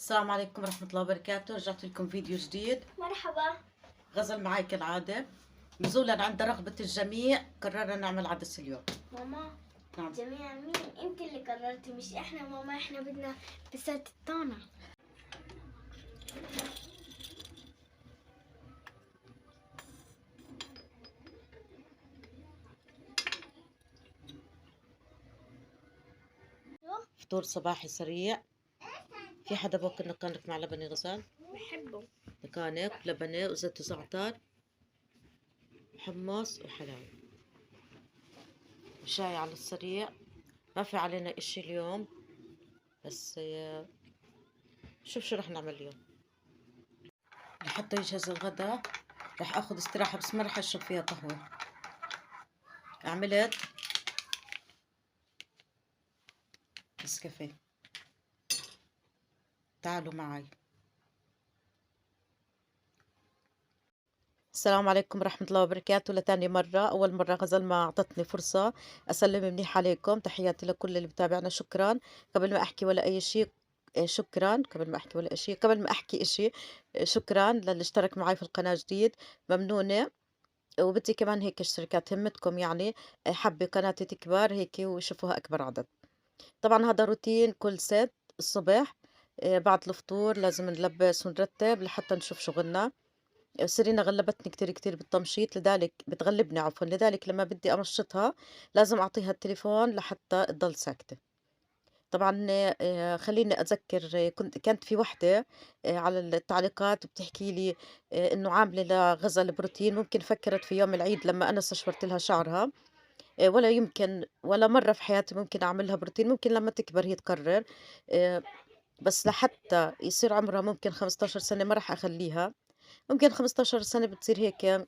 السلام عليكم ورحمة الله وبركاته. رجعت لكم فيديو جديد. مرحبا. غزل معي كالعادة. نزولا عند رغبة الجميع قررنا نعمل عدس اليوم. ماما، نعم. جميعا مين؟ انت اللي قررتي مش احنا. ماما احنا بدنا بسات الطانة. فطور صباحي سريع. في حدا باكل نقانق مع لبن غزال؟ بحبه. نقانق لبنة وزيت وزعتر، حمص وحلاوة، شاي على السريع. ما في علينا اشي اليوم، بس شوف شو رح نعمل اليوم. لحتى يجهز الغداء رح اخذ استراحة، بس ما رح اشرب فيها قهوة. عملت نسكافيه. تعالوا معي. السلام عليكم ورحمة الله وبركاته. لتاني مرة، أول مرة غزل ما أعطتني فرصة أسلم منيح عليكم. تحياتي لكل اللي بتابعنا، شكرا. قبل ما أحكي ولا أي شيء، شكرا. قبل ما أحكي ولا شيء، قبل ما أحكي إشي، شكرا للي اشترك معي في القناة جديد، ممنونة. وبدي كمان هيك اشتراكات همتكم، يعني حابة قناتي تكبر هيك ويشوفوها أكبر عدد. طبعا هذا روتين كل ست الصبح. بعد الفطور لازم نلبس ونرتب لحتى نشوف شغلنا. سيرينا غلبتني كتير كتير بالتمشيط، لذلك بتغلبني عفوا، لذلك لما بدي أمشطها لازم أعطيها التليفون لحتى تضل ساكتة. طبعا خليني أتذكر، كانت في وحدة على التعليقات بتحكي لي إنه عاملة لغزل بروتين، ممكن فكرت في يوم العيد لما أنا استشفرت لها شعرها. ولا يمكن ولا مرة في حياتي ممكن أعملها بروتين، ممكن لما تكبر هي تقرر. آه، بس لحتى يصير عمرها ممكن 15 سنة ما راح أخليها. ممكن 15 سنة بتصير هيك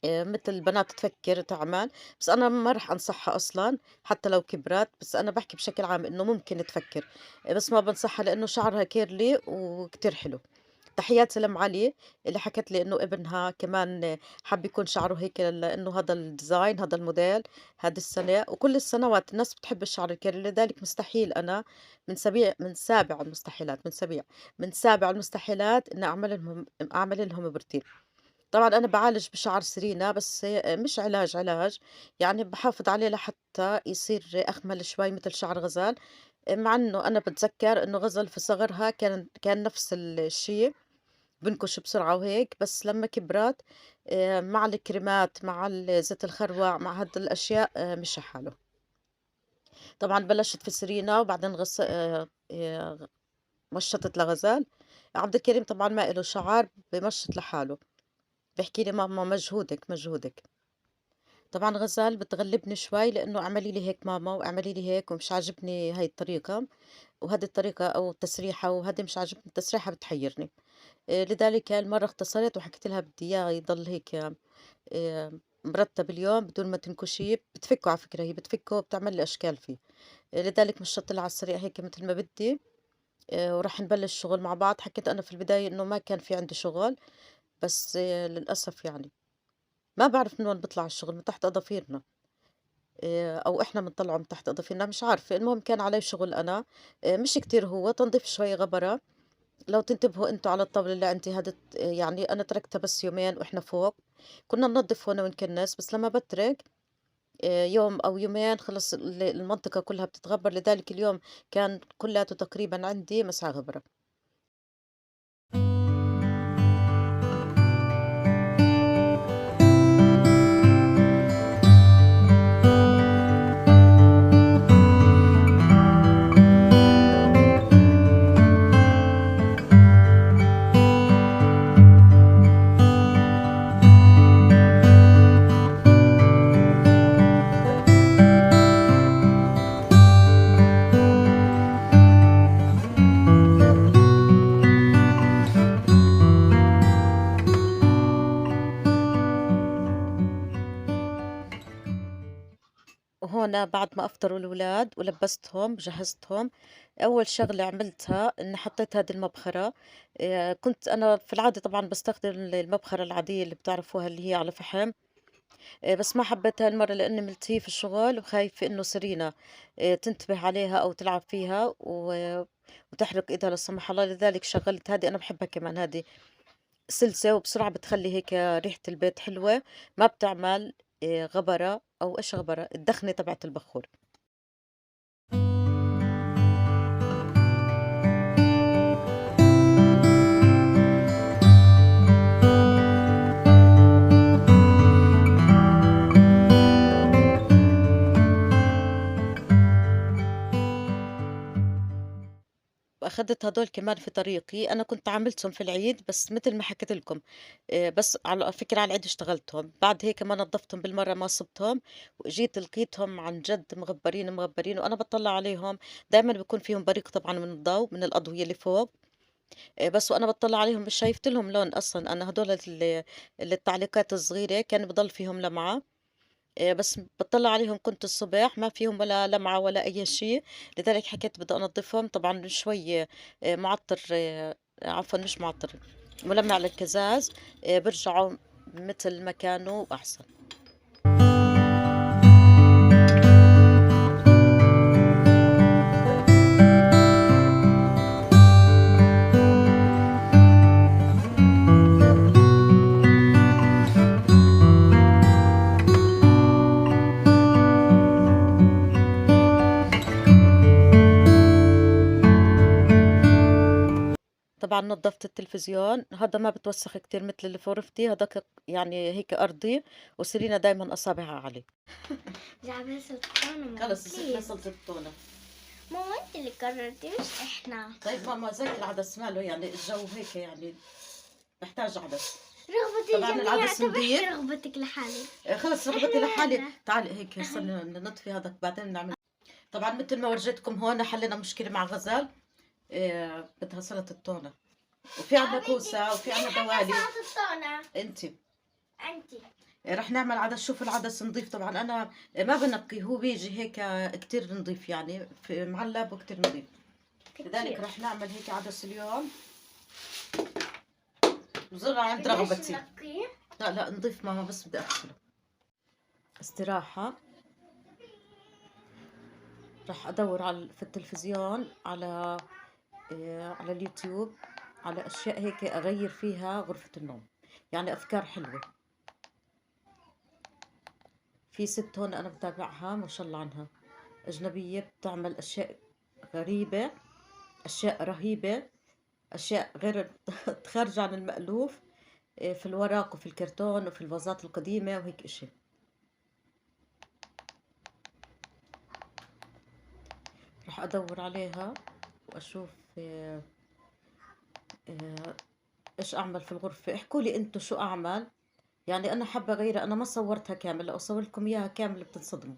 مثل البنات تفكر تعمل. بس أنا ما رح أنصحها أصلا حتى لو كبرت، بس أنا بحكي بشكل عام إنه ممكن تفكر. بس ما بنصحها لأنه شعرها كيرلي وكتير حلو. تحياتي لم علي اللي حكت لي إنه ابنها كمان حب يكون شعره هيك، لأنه هذا الديزاين هذا الموديل هذه السنة وكل السنوات الناس بتحب الشعر الكيرلي. لذلك مستحيل أنا من سابع المستحيلات، من سابع المستحيلات إن أعمل لهم بروتين. طبعًا أنا باعالج بشعر سيرينا، بس مش علاج، يعني باحافظ عليه لحتى يصير أخمل شوي متل شعر غزال. مع إنه أنا باتذكر إنه غزل في صغرها كان نفس الشي، بنكش بسرعة وهيك، بس لمّا كبرت مع الكريمات مع زيت الخروع مع هاد الأشياء مشى حاله. طبعًا بلشت في سيرينا وبعدين مشّطت لغزال. عبد الكريم طبعًا ما إله شعر بمشّط لحاله، بيحكي لي: "ماما مجهودِك." طبعًا غزال بتغلبني شوي لإنه اعملي لي هيك ماما واعملي لي هيك ومش عاجبني هاي الطريقة، وهذه الطريقة أو التسريحة وهذه مش عاجبني التسريحة بتحيرني. لذلك هاي المرة اختصرت وحكيت لها بدي إياه يضل هيك مرتب اليوم بدون ما تنكشيه. بتفكه على فكرة، هي بتفكه وبتعمل لي أشكال فيه. لذلك مشطت لها على السريع هيك مثل ما بدي. وراح نبلش شغل مع بعض. حكيت أنا في البداية إنه ما كان في عندي شغل، بس للأسف يعني ما بعرف من وين بيطلع الشغل، من تحت أظافيرنا. أو إحنا بنطلّعه من تحت أظافرنا مش عارفة. المهم كان علي شغل أنا، مش كتير، هو تنضيف شوي غبرة. لو تنتبهوا أنتم على الطاولة اللي عندي هذا يعني أنا تركتها بس يومين وإحنا فوق، كنا ننضف هون ونكنس، بس لمّا باترك يوم أو يومين خلص المنطقة كلها بتتغبر. لذلك اليوم كان كلّياته تقريبًا عندي مسح غبرة. وهون بعد ما أفطروا الولاد ولبستهم جهزتهم، أول شغلة عملتها إني حطيت هذه المبخرة. كنت أنا في العادة طبعا بستخدم المبخرة العادية اللي بتعرفوها اللي هي على فحم. بس ما حبيتها هالمرّة لإني ملتهية في الشغل وخايفة إنه سيرينا تنتبه عليها أو تلعب فيها وتحرق إيدها لا سمح الله، لذلك شغّلت هادي. أنا باحبها كمان هادي سلسة وبسرعة بتخلّي هيك ريحة البيت حلوة، ما بتعمل غبرة أو إيش غبرة؟ الدخنة تبعة البخور. وأخدت هدول كمان في طريقي. أنا كنت عاملتهم في العيد بس متل ما حكيت لكم، بس على فكرة على العيد اشتغلتهم، بعد هيك ما نضّفتهم بالمرّة ما صُبتهم، وجيت لقيتهم عن جد مغبّرين، مغبّرين، وأنا باطلّع عليهم دايمًا بيكون فيهم بريق طبعًا من الضو من الأضوية اللي فوق. بس وأنا باطلّع عليهم مش شايفة لهم لون أصلًا. أنا هدول التعليقات الصغيرة كان بضل فيهم لمعة. بس باطلّع عليهم كنت الصبح ما فيهم ولا لمعة ولا أي شي، لذلك حكيت بدي أنضّفهم. طبعًا شوي معطّر، عفوًا مش معطّر، ملمّع للكزاز، بيرجعوا متل ما كانوا وأحسن. طبعًا نضّفت التلفزيون، هذا ما بتوسخ كتير متل اللي فورفتي، هداك يعني هيك أرضي وسيرينا دايمًا أصابعها عليه. جعبة سلطانة ماما خلص مسكنا بليز. سلطة التونة. ماما انت اللي قررتي مش احنا. طيب ماما زيت العدس ماله يعني الجو هيك يعني محتاج عدس. رغبة طبعًا الجميع، العدس طب احكي نضيف. رغبتك لحالك. خلص رغبتي احنا لحالي، مالنا. تعالي هيك استني نطفي هذاك بعدين نعمل. طبعًا متل ما ورجيتكم هون حلينا مشكلة مع غزال، بدها سلطة التونة، وفي عندنا حبيبتي كوسة وفي مين عندنا حكى دوالي. ساعة الطونة؟ أنتِ. انت. رح نعمل عدس. شوفوا العدس نضيف طبعًا. أنا ما بانقّي، هو بيجي هيك كتير نضيف يعني معلب وكتير نضيف، لذلك كتير. رح نعمل هيك عدس اليوم وصرنا عند بديش رغبتي. ننقيه. لا، لأ نضيف ماما بس بدي أغسله. استراحة. رح أدوّر في التلفزيون على اليوتيوب على أشياء هيك أغيّر فيها غرفة النوم، يعني أفكار حلوة. في ست هون أنا متابعها ما شاء الله عنها، أجنبية بتعمل أشياء غريبة، أشياء رهيبة، أشياء غير خارجة عن المألوف، في الورق وفي الكرتون وفي الفازات القديمة وهيك إشي. رح أدوّر عليها وأشوف آآ إيش أعمل في الغرفة. احكوا لي أنتم شو أعمل، يعني أنا حابة أغيّرها. أنا ما صوّرتها كامل، لو أصور لكم إياها كاملة بتنصدموا،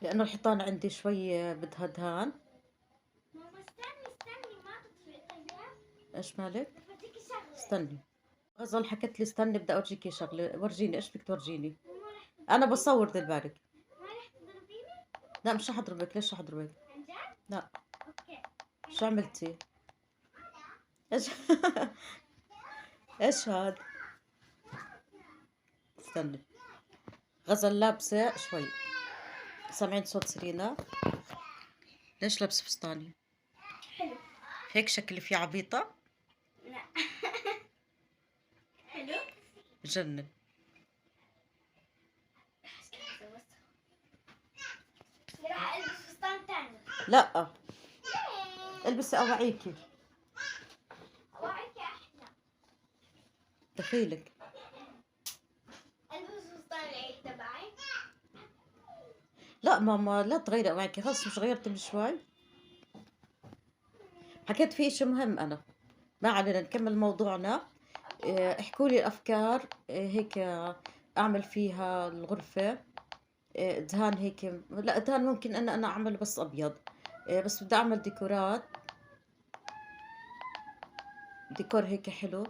لإنه الحيطان عندي شوي بدها دهان. ماما استني ما تطفي طيب. إيش مالك؟ بديك شغلة. استني. غزل حكت لي استني بدي أورجيكِ شغلة. ورجيني إيش بدك تورجيني؟ ماما رح أنا تضربيني. باصور دلبالك. ما رح تضربيني. لأ مش رح أضربك. ليش رح أضربك؟ عن جد؟ لأ. اوكي. شو عملتي؟ إيش إيش هاد؟ استني. غزل لابسة شوي، سامعين صوت سيرينا؟ ليش لابسة فستاني؟ حلو. هيك شكلي فيه عبيطة؟ لا. حلو. بجنن. راح البس فستان تاني. لأ ليه؟ البسي أوعيكي وعيك احلى. دخيلك. البس فستان العيد تبعي. لا ماما لا تغيري أوعيكي، خلص مش غيرت من شوي. حكيت في إشي مهم أنا. ما علينا نكمل موضوعنا. احكوا لي الأفكار هيك أعمل فيها الغرفة. دهان هيك. لا دهان ممكن أنا أعمل بس أبيض. بس بدي أعمل ديكورات، ديكور هيك حلو.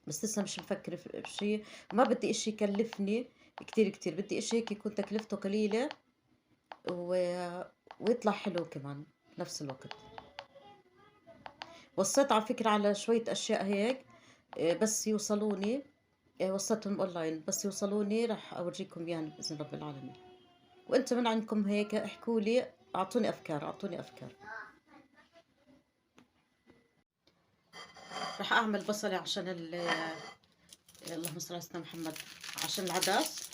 بس لسه مش مفكرة في بشي، وما بدي إشي يكلفني كتير كتير. بدي إشي هيك يكون تكلفته قليلة و... ويطلع حلو كمان بنفس الوقت. وصيت على فكرة على شوية أشياء هيك بس يوصلوني، وصّلتهم أونلاين، بس يوصلوني راح أورجيكم إياهم بإذن رب العالمين. وأنتم من عندكم هيك احكوا لي، أعطوني أفكار، أعطوني أفكار. راح أعمل بصلة عشان اللهم صل على سيدنا محمد، عشان العدس.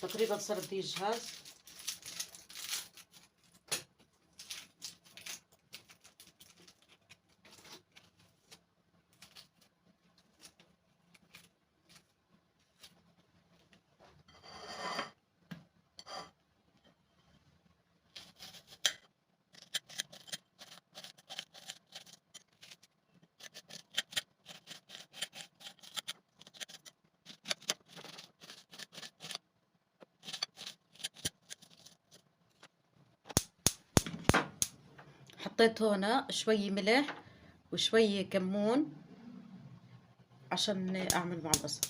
تقريبا صار بده يجهز. حطيت هون شوي ملح وشوي كمون عشان أعمل مع البصل.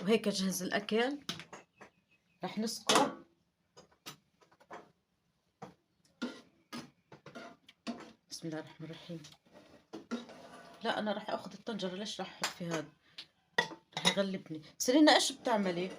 وهيك أجهز الأكل. راح نسكر. بسم الله الرحمن الرحيم. لا أنا راح أخذ الطنجرة، ليش راح أحط في هذا؟ راح يغلبني. سيرينا إيش بتعملي؟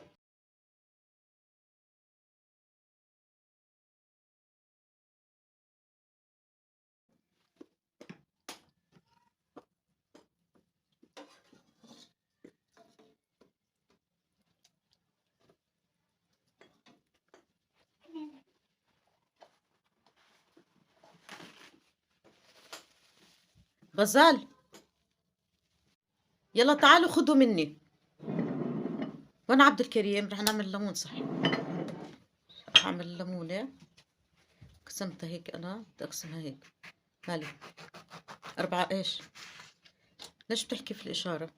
غزال، يلا تعالوا خذوا مني. وأنا عبد الكريم راح نعمل ليمون صحي. راح أعمل ليمونة، قسمتها هيك، أنا بدي أقسمها هيك. مالي 4 إيش؟ ليش بتحكي في الإشارة؟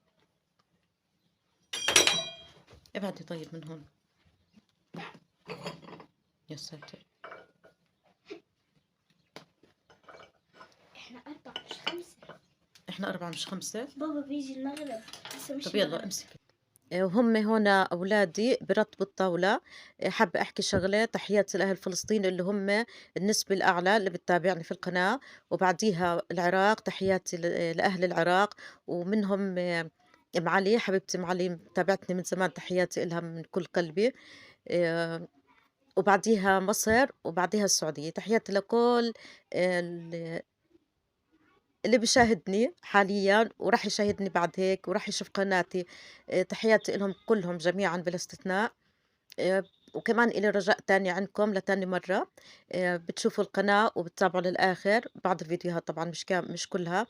ابعدي طيب من هون. يا ساتر. احنا 4 مش 5. إحنا 4 مش 5. بابا بيجي المغرب لسه مش طب يلا المغرب. امسكي. وهم هنا أولادي برتبوا الطاولة. حابة أحكي شغلة، تحياتي لأهل فلسطين اللي هم النسبة الأعلى اللي بتتابعني في القناة، وبعديها العراق، تحياتي لأهل العراق، ومنهم أم علي، حبيبتي أم علي تابعتني من زمان، تحياتي إلها من كل قلبي. آه، وبعديها مصر، وبعديها السعودية. تحياتي لكل ال- اللي بيشاهدني حاليا وراح يشاهدني بعد هيك وراح يشوف قناتي. تحياتي لهم كلهم جميعا بلا استثناء. آه، وكمان إلي رجاء تاني عندكم لتاني مرة، بتشوفوا القناة وبتتابعوا للآخر بعض الفيديوهات، طبعا مش كلها.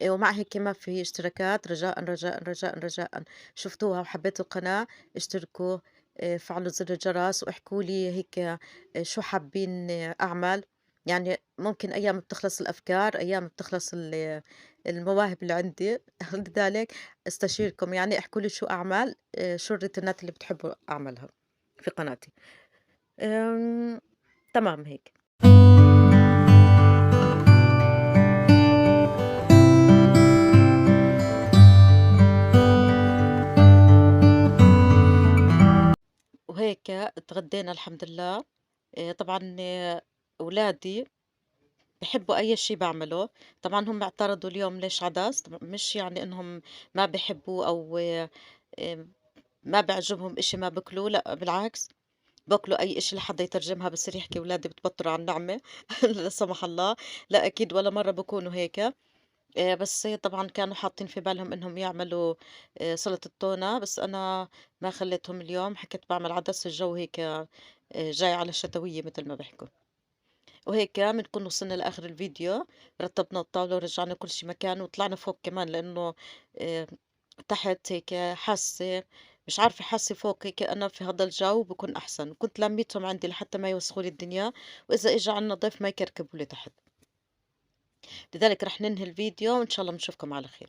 ومع هيك ما في اشتراكات، رجاء رجاء رجاء رجاء، شفتوها وحبيتوا القناة اشتركوا. فعلوا زر الجرس واحكوا لي هيك شو حابين أعمل. يعني ممكن أيام بتخلص الأفكار، أيام بتخلص المواهب اللي عندي لذلك استشيركم، يعني احكوا لي شو أعمل، شو الروتينات اللي بتحبوا أعملها في قناتي. أم، تمام هيك. وهيك اتغدينا الحمد لله. طبعا أولادي بحبوا أي شي بعمله. طبعا هم اعترضوا اليوم ليش عدس، طبعا مش يعني إنهم ما بحبوا أو آه، ما بيعجبهم إشي ما بكلوا، لا بالعكس، باكلوا أي إشي لحدا يترجمها، بصير يحكي ولادي بتبطروا على النعمة لا سمح الله. لا أكيد ولا مرة بكونوا هيك. بس طبعا كانوا حاطين في بالهم إنهم يعملوا سلطة تونة، بس أنا ما خليتهم اليوم، حكيت بعمل عدس. الجو هيك جاي على الشتوية مثل ما بحكوا. وهيك بنكون وصلنا لآخر الفيديو، رتّبنا الطاولة ورجعنا كل شي مكانه وطلعنا فوق كمان لإنه آآ تحت هيك حاسة مش عارفة حاسة فوق هيك أنا في هذا الجو بكون أحسن، وكنت لمّيتهم عندي لحتى ما يوسخوا لي الدنيا، وإذا إجا عندنا ضيف ما يكركبوا لي تحت، لذلك رح ننهي الفيديو وإن شاء الله بنشوفكم على خير.